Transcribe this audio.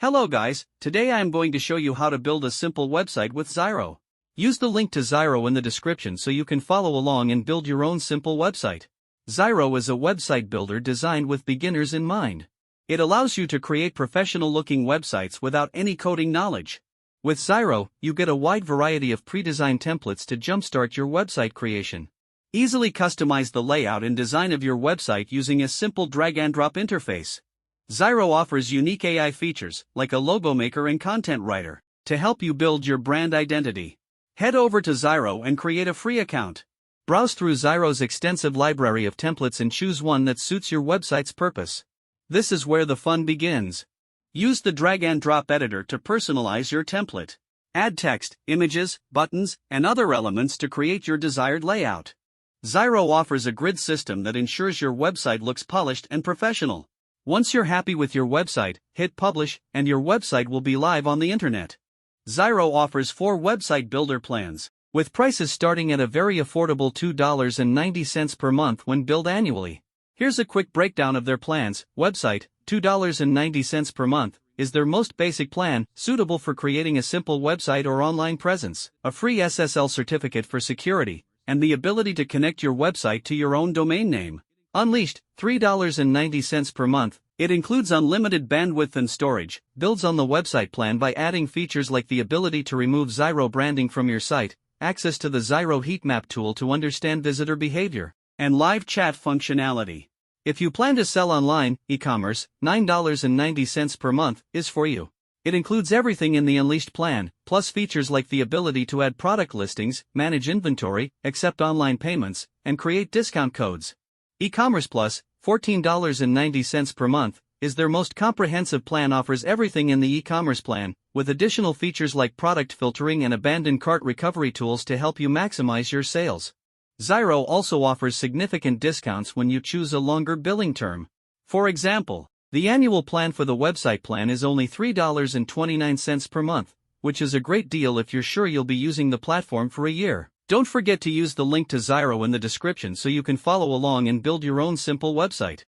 Hello guys, today I am going to show you how to build a simple website with Zyro. Use the link to Zyro in the description so you can follow along and build your own simple website. Zyro is a website builder designed with beginners in mind. It allows you to create professional-looking websites without any coding knowledge. With Zyro, you get a wide variety of pre-designed templates to jumpstart your website creation. Easily customize the layout and design of your website using a simple drag-and-drop interface. Zyro offers unique AI features, like a logo maker and content writer, to help you build your brand identity. Head over to Zyro and create a free account. Browse through Zyro's extensive library of templates and choose one that suits your website's purpose. This is where the fun begins. Use the drag-and-drop editor to personalize your template. Add text, images, buttons, and other elements to create your desired layout. Zyro offers a grid system that ensures your website looks polished and professional. Once you're happy with your website, hit publish, and your website will be live on the internet. Zyro offers 4 website builder plans, with prices starting at a very affordable $2.90 per month when billed annually. Here's a quick breakdown of their plans. Website, $2.90 per month, is their most basic plan, suitable for creating a simple website or online presence, a free SSL certificate for security, and the ability to connect your website to your own domain name. Unleashed, $3.90 per month. It includes unlimited bandwidth and storage, builds on the website plan by adding features like the ability to remove Zyro branding from your site, access to the Zyro heatmap tool to understand visitor behavior, and live chat functionality. If you plan to sell online, e-commerce, $9.90 per month is for you. It includes everything in the Unleashed plan, plus features like the ability to add product listings, manage inventory, accept online payments, and create discount codes. E-commerce Plus, $14.90 per month, is their most comprehensive plan, offers everything in the e-commerce plan, with additional features like product filtering and abandoned cart recovery tools to help you maximize your sales. Zyro also offers significant discounts when you choose a longer billing term. For example, the annual plan for the website plan is only $3.29 per month, which is a great deal if you're sure you'll be using the platform for a year. Don't forget to use the link to Zyro in the description so you can follow along and build your own simple website.